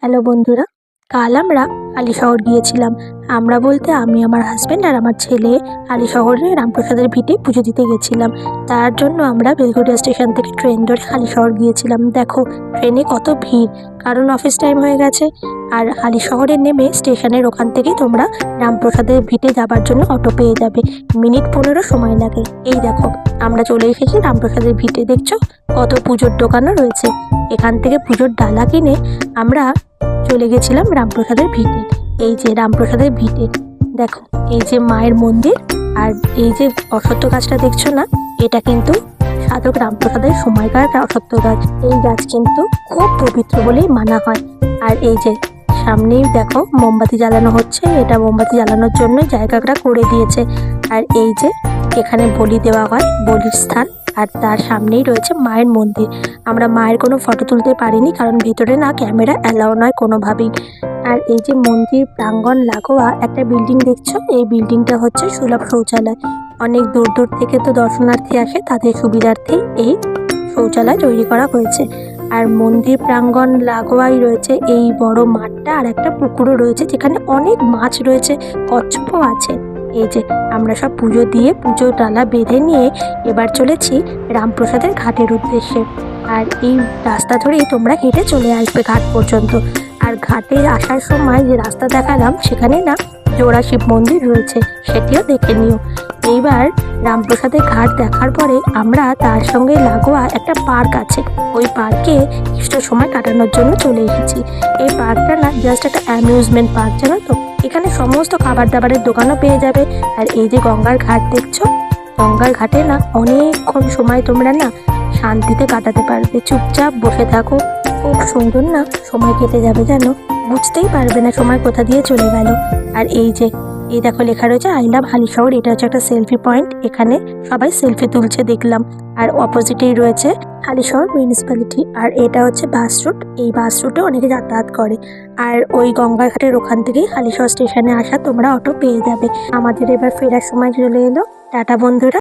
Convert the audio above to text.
Hello বন্ধুরা, কাল আমরা হালিশহর গিয়েছিলাম। আমরা বলতে আমি, আমার হাজব্যান্ড আর আমার ছেলে হালিশহরে রামপ্রসাদের ভিটে পুজো দিতে গেছিলাম। তার জন্য আমরা বেলঘরিয়া স্টেশন থেকে ট্রেন ধরে হালিশহর গিয়েছিলাম। দেখো ট্রেনে কত ভিড়, কারণ অফিস টাইম হয়ে গেছে। আর হালিশহরে নেমে স্টেশনের ওখান থেকেই তোমরা রামপ্রসাদের ভিটে যাবার জন্য অটো পেয়ে যাবে। মিনিট 15 সময় লাগে। এই দেখো আমরা চলে এসেছি রামপ্রসাদের ভিটে। দেখছো কত পুজোর দোকানও রয়েছে। এখান থেকে পুজোর ডালা কিনে আমরা চলে গেছিলাম রামপ্রসাদের ভিটে। এই যে রামপ্রসাদের ভিটে, দেখো এই যে মায়ের মন্দির, আর এই যে অশ্বত্থ গাছটা দেখছো না, এটা কিন্তু সাধক রামপ্রসাদের সময়কার অশ্বত্থ গাছ। এই গাছ কিন্তু খুব পবিত্র বলেই মানা হয়। আর এই যে সামনেই দেখো মোমবাতি জ্বালানো হচ্ছে, এটা মোমবাতি জ্বালানোর জন্য জায়গাটা করে দিয়েছে। আর এই যে এখানে বলি দেওয়া হয়, বলির স্থান। আর তার সামনেই রয়েছে মায়ের মন্দির। আমরা মায়ের কোনো ফটো তুলতে পারিনি, কারণ ভেতরে না ক্যামেরা অ্যালাউ নয় কোনোভাবেই। আর এই যে মন্দির প্রাঙ্গণ লাগোয়া একটা বিল্ডিং দেখছো, এই বিল্ডিংটা হচ্ছে সুলভ শৌচালয়। অনেক দূর দূর থেকে তো দর্শনার্থী আসে, তাদের সুবিধার্থেই এই শৌচালয় তৈরি করা হয়েছে। আর মন্দির প্রাঙ্গণ লাগোয়াই রয়েছে এই বড় মাঠটা, আর একটা পুকুরও রয়েছে যেখানে অনেক মাছ রয়েছে, কচ্ছপও আছে। এই যে আমরা সব পুজো দিয়ে পুজো ডালা বেঁধে নিয়ে এবার চলেছি রামপ্রসাদের ঘাটের উদ্দেশ্যে। আর এই রাস্তা ধরেই তোমরা হেঁটে চলে আসবে ঘাট পর্যন্ত। আর ঘাটে আসার সময় যে রাস্তা দেখালাম, সেখানে না জোড়া শিব মন্দির রয়েছে, সেটিও দেখে নিও। এইবার রামপ্রসাদের ঘাট দেখার পরে আমরা তার সঙ্গে লাগোয়া একটা পার্ক আছে, ওই পার্কে কিছু সময় কাটানোর জন্য চলে এসেছি। এই পার্কটা না জাস্ট একটা অ্যামিউজমেন্ট পার্ক, জানো তো। এখানে সমস্ত খাবার দাবারের দোকানও পেয়ে যাবে। আর এই যে গঙ্গার ঘাট দেখছো, গঙ্গার ঘাটে না অনেকক্ষণ সময় তোমরা না শান্তিতে কাটাতে পারবে। চুপচাপ বসে থাকো, খুব সুন্দর না সময় কেটে যাবে, জানো, বুঝতেই পারবে না সময় কোথা দিয়ে চলে গেল। আর এই যে এই দেখো লেখা রয়েছে আই লাভ হালিশহর, এটা হচ্ছে একটা সেলফি পয়েন্ট। এখানে সবাই সেলফি তুলছে দেখলাম। আর অপোজিটেই রয়েছে হালিশহর মিউনিসিপ্যালিটি। আর এটা হচ্ছে বাস রুট, এই বাস রুটে অনেকে যাতায়াত করে। আর ওই গঙ্গার ঘাটের ওখান থেকেই হালিশহর স্টেশনে আসা তোমরা অটো পেয়ে যাবে। আমাদের এবার ফেরার সময় চলে এলো। টাটা বন্ধুরা।